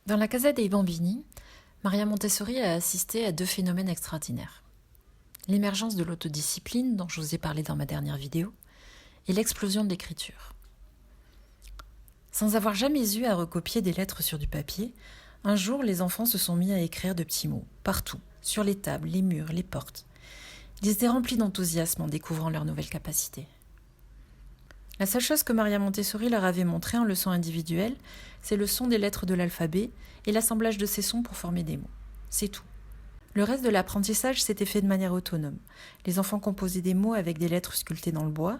Dans la Casa dei Bambini, Maria Montessori a assisté à deux phénomènes extraordinaires. L'émergence de l'autodiscipline, dont je vous ai parlé dans ma dernière vidéo, et l'explosion de l'écriture. Sans avoir jamais eu à recopier des lettres sur du papier, un jour les enfants se sont mis à écrire de petits mots, partout, sur les tables, les murs, les portes. Ils étaient remplis d'enthousiasme en découvrant leurs nouvelles capacités. La seule chose que Maria Montessori leur avait montré en leçon individuelle, c'est le son des lettres de l'alphabet et l'assemblage de ces sons pour former des mots. C'est tout. Le reste de l'apprentissage s'était fait de manière autonome. Les enfants composaient des mots avec des lettres sculptées dans le bois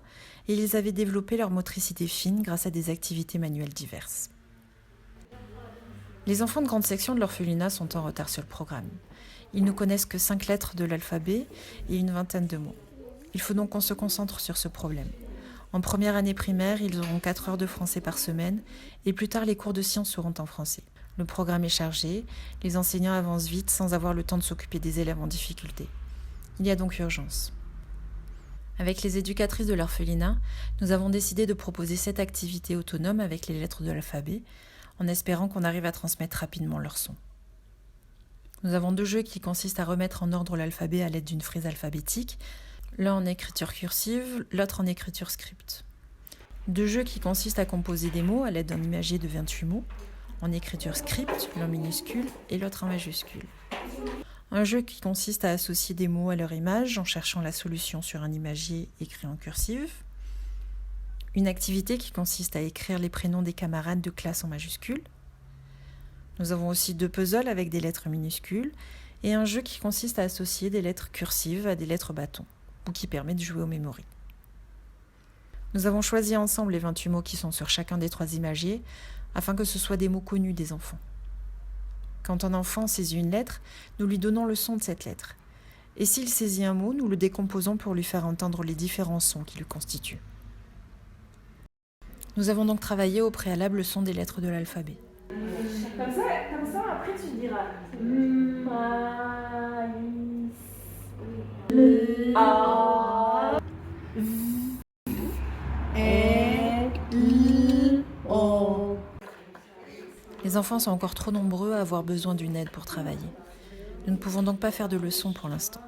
et ils avaient développé leur motricité fine grâce à des activités manuelles diverses. Les enfants de grande section de l'orphelinat sont en retard sur le programme. Ils ne connaissent que 5 lettres de l'alphabet et une vingtaine de mots. Il faut donc qu'on se concentre sur ce problème. En première année primaire, ils auront 4 heures de français par semaine et plus tard les cours de sciences seront en français. Le programme est chargé, les enseignants avancent vite sans avoir le temps de s'occuper des élèves en difficulté. Il y a donc urgence. Avec les éducatrices de l'orphelinat, nous avons décidé de proposer 7 activités autonomes avec les lettres de l'alphabet, en espérant qu'on arrive à transmettre rapidement leurs sons. Nous avons 2 jeux qui consistent à remettre en ordre l'alphabet à l'aide d'une frise alphabétique, l'un en écriture cursive, l'autre en écriture script. 2 jeux qui consistent à composer des mots à l'aide d'un imagier de 28 mots, en écriture script, l'un minuscule et l'autre en majuscule. Un jeu qui consiste à associer des mots à leur image en cherchant la solution sur un imagier écrit en cursive. Une activité qui consiste à écrire les prénoms des camarades de classe en majuscule. Nous avons aussi 2 puzzles avec des lettres minuscules et un jeu qui consiste à associer des lettres cursives à des lettres bâtons, ou qui permet de jouer au memory. Nous avons choisi ensemble les 28 mots qui sont sur chacun des 3 imagiers, afin que ce soit des mots connus des enfants. Quand un enfant saisit une lettre, nous lui donnons le son de cette lettre. Et s'il saisit un mot, nous le décomposons pour lui faire entendre les différents sons qui le constituent. Nous avons donc travaillé au préalable le son des lettres de l'alphabet. Comme ça, après tu diras A, O. Les enfants sont encore trop nombreux à avoir besoin d'une aide pour travailler. Nous ne pouvons donc pas faire de leçons pour l'instant.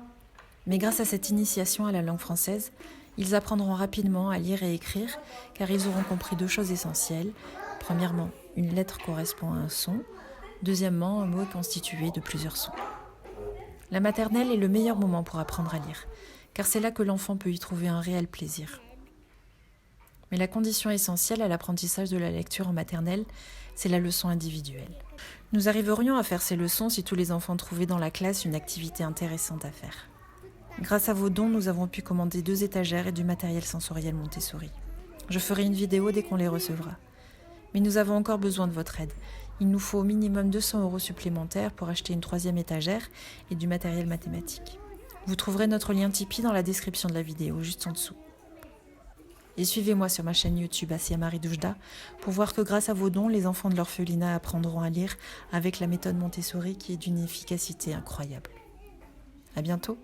Mais grâce à cette initiation à la langue française, ils apprendront rapidement à lire et écrire car ils auront compris 2 choses essentielles. Premièrement, une lettre correspond à un son. Deuxièmement, un mot est constitué de plusieurs sons. La maternelle est le meilleur moment pour apprendre à lire, car c'est là que l'enfant peut y trouver un réel plaisir. Mais la condition essentielle à l'apprentissage de la lecture en maternelle, c'est la leçon individuelle. Nous arriverions à faire ces leçons si tous les enfants trouvaient dans la classe une activité intéressante à faire. Grâce à vos dons, nous avons pu commander 2 étagères et du matériel sensoriel Montessori. Je ferai une vidéo dès qu'on les recevra. Mais nous avons encore besoin de votre aide. Il nous faut au minimum 200 € supplémentaires pour acheter une 3e étagère et du matériel mathématique. Vous trouverez notre lien Tipeee dans la description de la vidéo, juste en dessous. Et suivez-moi sur ma chaîne YouTube Assia Marie Doujda pour voir que grâce à vos dons, les enfants de l'orphelinat apprendront à lire avec la méthode Montessori qui est d'une efficacité incroyable. À bientôt!